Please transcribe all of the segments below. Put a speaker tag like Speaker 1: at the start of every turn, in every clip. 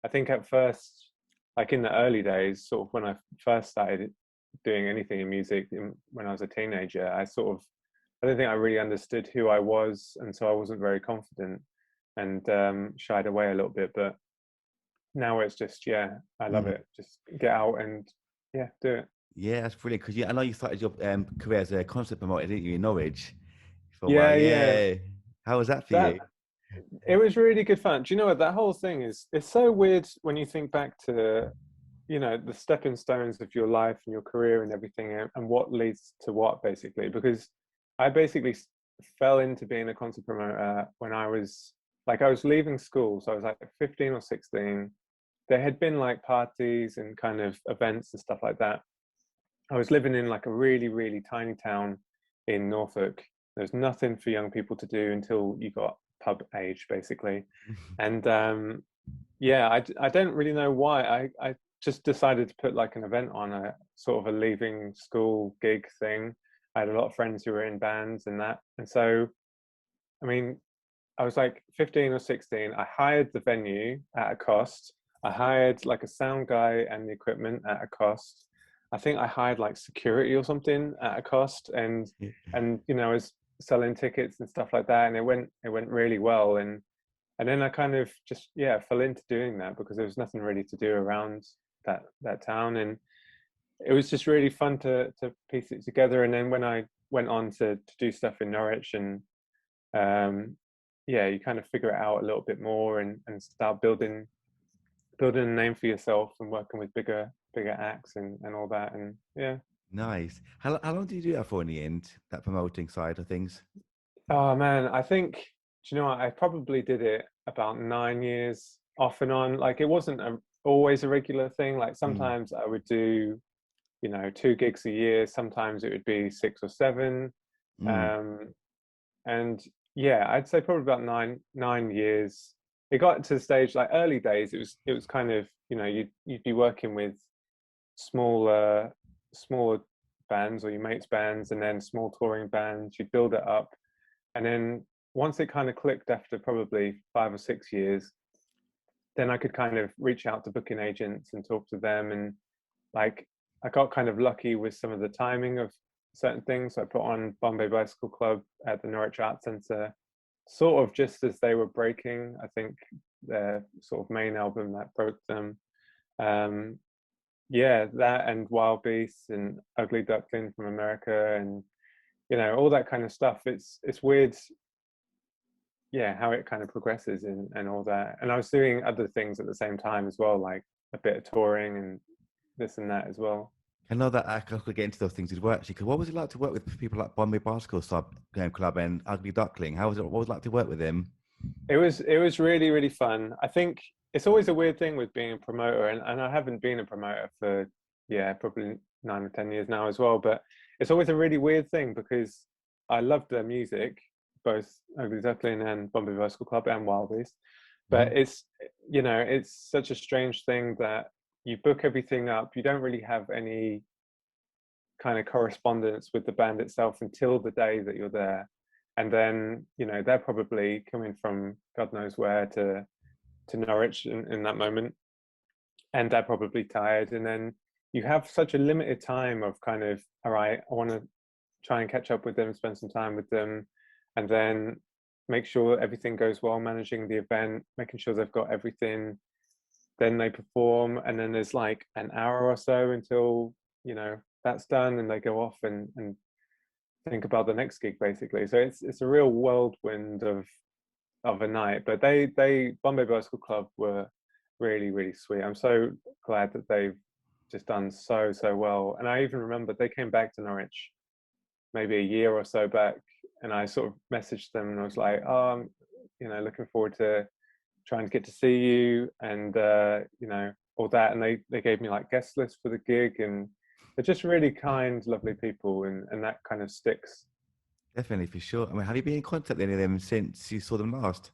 Speaker 1: I think at first, like in the early days, sort of when I first started doing anything in music when I was a teenager, I don't think I really understood who I was, and so I wasn't very confident and shied away a little bit. But now it's just, yeah, I love
Speaker 2: Mm.
Speaker 1: it. Just get out and yeah, do it.
Speaker 2: Yeah, that's brilliant. Because I know you started your career as a concert promoter, didn't you, in Norwich for a while?
Speaker 1: Yeah, yeah.
Speaker 2: Yeah. How was that for
Speaker 1: That
Speaker 2: you?
Speaker 1: it was really good fun. Do you know what? That whole thing is it's so weird when you think back to, the stepping stones of your life and your career and everything, and what leads to what, basically. Because I basically fell into being a concert promoter when I was leaving school, so I was like 15 or 16. There had been like parties and kind of events and stuff like that. I was living in like a really, really tiny town in Norfolk. There's nothing for young people to do until you got pub age, basically. And yeah, I don't really know why. I just decided to put like an event on, a sort of a leaving school gig thing. I had a lot of friends who were in bands and that. And so, I mean, I was like 15 or 16. I hired the venue at a cost. I hired like a sound guy and the equipment at a cost. I think I hired like security or something at a cost, and I was selling tickets and stuff like that, and it went really well. And then I kind of just, yeah, fell into doing that because there was nothing really to do around that town, and it was just really fun to piece it together. And then when I went on to do stuff in Norwich, and um, yeah, you kind of figure it out a little bit more, and start building a name for yourself and working with bigger acts and all that. And yeah.
Speaker 2: Nice. How long did you do that for in the end, that promoting side of things?
Speaker 1: Oh man, I think, do you know what? I probably did it about 9 years off and on. Like it wasn't always a regular thing. Like
Speaker 2: Mm,
Speaker 1: sometimes I would do, 2 gigs a year. Sometimes it would be six or seven.
Speaker 2: mm.
Speaker 1: Um, and yeah, I'd say probably about 9 years. It got to the stage, like early days, it was kind of, you'd be working with smaller bands or your mates bands, and then small touring bands. You'd build it up, and then once it kind of clicked after probably 5 or 6 years, then I could kind of reach out to booking agents and talk to them. And like I got kind of lucky with some of the timing of certain things. So I put on Bombay Bicycle Club at the Norwich Arts Centre sort of just as they were breaking. I think their sort of main album that broke them. Um, yeah, that and Wild Beasts and Ugly Duckling from America, and all that kind of stuff. It's weird, yeah, how it kind of progresses and all that. And I was doing other things at the same time as well, like a bit of touring and this and that as well.
Speaker 2: I know that I could get into those things as well, actually. Because what was it like to work with people like Bombay Bicycle Club and Ugly Duckling? How was it? What was it like to work with them?
Speaker 1: It was really, really fun. I think it's always a weird thing with being a promoter, and I haven't been a promoter for, yeah, probably 9 or 10 years now as well. But it's always a really weird thing because I loved their music, both Ugly Duckling and Bombay Bicycle Club and Wild Beast. But
Speaker 2: Mhm.
Speaker 1: it's such a strange thing that you book everything up. You don't really have any kind of correspondence with the band itself until the day that you're there. And then, they're probably coming from God knows where to Norwich in that moment. And they're probably tired. And then you have such a limited time of kind of, all right, I want to try and catch up with them, spend some time with them, and then make sure everything goes well, managing the event, making sure they've got everything. Then they perform, and then there's like an hour or so until that's done, and they go off and think about the next gig, basically. So it's a real whirlwind of a night. But they Bombay Bicycle Club were really, really sweet. I'm so glad that they've just done so well. And I even remember they came back to Norwich maybe a year or so back, and I sort of messaged them and I was like, oh, I'm, looking forward to trying to get to see you, and all that. And they gave me like guest lists for the gig, and they're just really kind, lovely people, and that kind of sticks.
Speaker 2: Definitely, for sure. I mean, have you been in contact with any of them since you saw them last?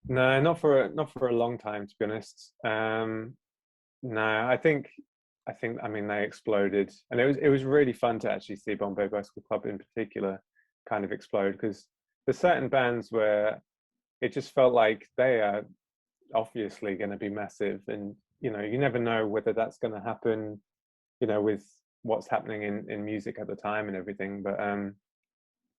Speaker 1: No, not for a long time, to be honest. No, I mean they exploded, and it was really fun to actually see Bombay Bicycle Club in particular kind of explode, because there's certain bands where it just felt like they are obviously going to be massive, and you know, you never know whether that's going to happen, you know, with what's happening in music at the time and everything. But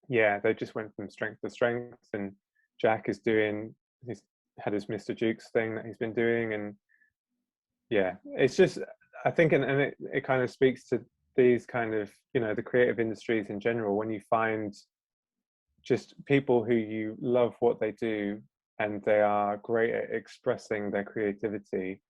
Speaker 1: yeah, they just went from strength to strength, and Jack is doing, he's had his Mr. Jukes thing that he's been doing, and yeah, it's just, I think, and it kind of speaks to these kind of, you know, the creative industries in general, when you find just people who you love what they do and they are great at expressing their creativity.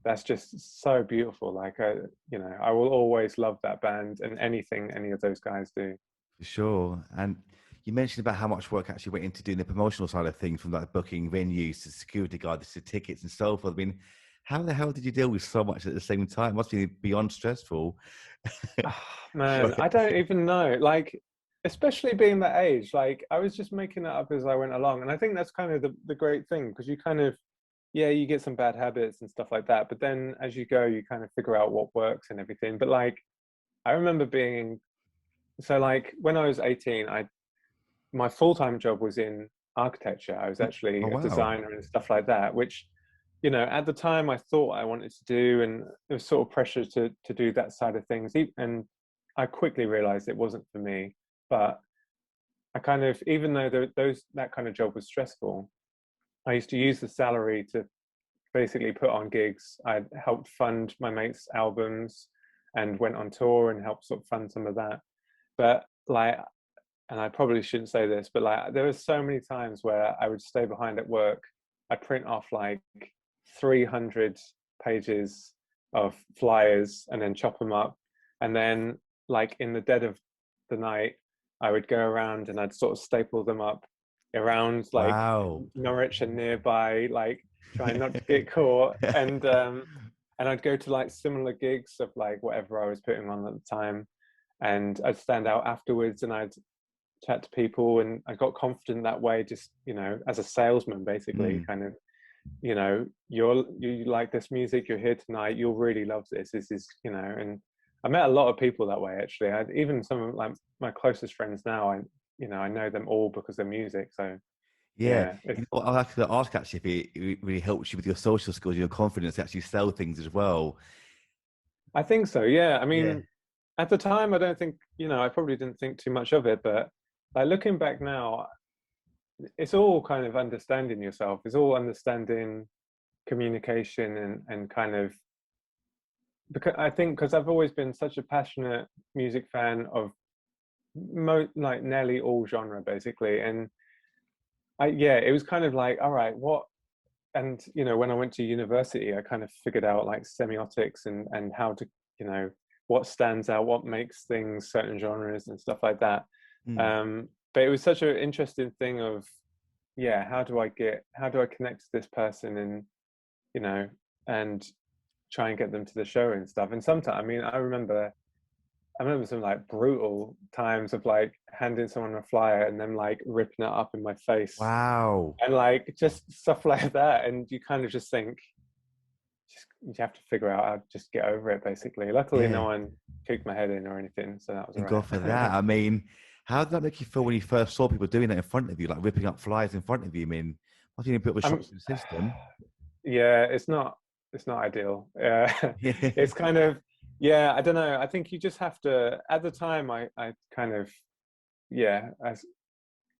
Speaker 1: That's just so beautiful. Like, you know, I will always love that band and anything any of those guys do.
Speaker 2: For sure. And you mentioned about how much work actually went into doing the promotional side of things, from like booking venues to security guards to tickets and so forth. I mean, how the hell did you deal with so much at the same time? Must be beyond stressful.
Speaker 1: Man, I don't even know. Like, especially being that age, like I was just making it up as I went along. And I think that's kind of the great thing, because you kind of, yeah, you get some bad habits and stuff like that. But then as you go, you kind of figure out what works and everything. But like, I remember being, so like when I was 18, my full-time job was in architecture. I was actually
Speaker 2: Oh,
Speaker 1: a
Speaker 2: wow.
Speaker 1: designer and stuff like that, which, you know, at the time I thought I wanted to do, and there was sort of pressure to do that side of things. And I quickly realized it wasn't for me. But I kind of, even though that kind of job was stressful, I used to use the salary to basically put on gigs. I helped fund my mates' albums and went on tour and helped sort of fund some of that. But like, and I probably shouldn't say this, but like there were so many times where I would stay behind at work. I'd print off like 300 pages of flyers and then chop them up. And then like in the dead of the night, I would go around and I'd sort of staple them up around like
Speaker 2: Wow.
Speaker 1: Norwich and nearby, like trying not to get caught. And I'd go to like similar gigs of like whatever I was putting on at the time, and I'd stand out afterwards and I'd chat to people, and I got confident that way, just, you know, as a salesman basically,
Speaker 2: Mm.
Speaker 1: kind of, you know, you like this music, you're here tonight, you'll really love this is, you know. And I met a lot of people that way actually. Even some of like my closest friends now, I, you know, I know them all because of music. So
Speaker 2: Yeah.
Speaker 1: yeah, it's,
Speaker 2: You know, I'll have to ask actually if it really helps you with your social skills, your confidence to actually sell things as well.
Speaker 1: I think so, yeah. I
Speaker 2: Yeah.
Speaker 1: mean, at the time I don't think, you know, I probably didn't think too much of it, but like looking back now, it's all kind of understanding yourself, it's all understanding communication, and kind of, because I think, because I've always been such a passionate music fan of like nearly all genre basically. And yeah, it was kind of like, all right, what, and you know, when I went to university I kind of figured out like semiotics and how to, you know, what stands out, what makes things certain genres and stuff like that.
Speaker 2: Mm.
Speaker 1: But it was such an interesting thing of, yeah, how do I connect to this person, and you know, and try and get them to the show and stuff. And sometimes, I mean, I remember some like brutal times of like handing someone a flyer and them like ripping it up in my face,
Speaker 2: Wow.
Speaker 1: and like just stuff like that. And you kind of just think, just you have to figure out how to just get over it basically. Luckily no
Speaker 2: Yeah.
Speaker 1: one kicked my head in or anything, so that was all
Speaker 2: Thank God for that.
Speaker 1: right.
Speaker 2: I mean, how did that make you feel when you first saw people doing that in front of you, like ripping up flyers in front of you? I mean, must have been a bit of a shock
Speaker 1: I'm
Speaker 2: to the system.
Speaker 1: Yeah, it's not ideal.
Speaker 2: Yeah.
Speaker 1: It's kind of, yeah, I don't know. I think you just have to, at the time I kind of, yeah, I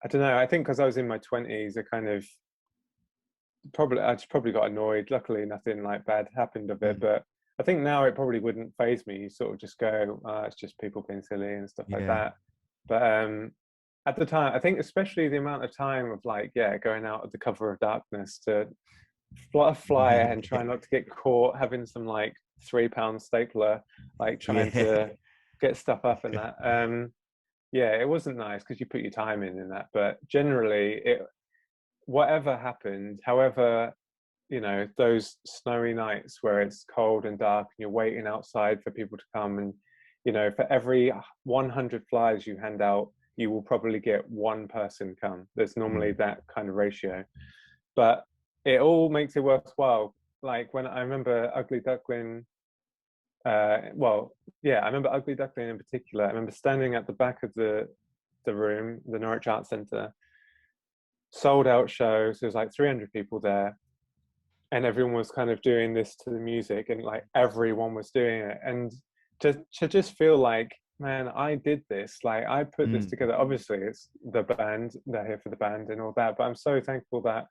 Speaker 1: don't know. I think because I was in my 20s, I kind of, I just probably got annoyed. Luckily, nothing like bad happened of it.
Speaker 2: Mm.
Speaker 1: But I think now it probably wouldn't phase me. You sort of just go, it's just people being silly and stuff like
Speaker 2: Yeah.
Speaker 1: that. But at the time, I think especially the amount of time of like, yeah, going out at the cover of darkness to fly a flyer and try not to get caught, having some like £3 stapler, like trying
Speaker 2: Yeah.
Speaker 1: to get stuff up and that. Yeah, it wasn't nice because you put your time in that. But generally, it, whatever happened, however, you know, those snowy nights where it's cold and dark and you're waiting outside for people to come, and you know, for every 100 flyers you hand out, you will probably get one person come. There's normally
Speaker 2: Mm.
Speaker 1: that kind of ratio, but it all makes it worthwhile. Like when I remember Ugly Duckling, well, yeah, I remember Ugly Duckling in particular. I remember standing at the back of the room, the Norwich Arts Centre, sold out shows. There was like 300 people there, and everyone was kind of doing this to the music, and like everyone was doing it, and to just feel like, man, I did this, like I put this
Speaker 2: Mm.
Speaker 1: together. Obviously it's the band, they're here for the band and all that, but I'm so thankful that,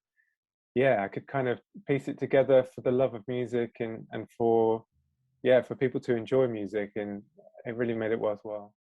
Speaker 1: yeah, I could kind of piece it together for the love of music, and for, yeah, for people to enjoy music, and it really made it worthwhile.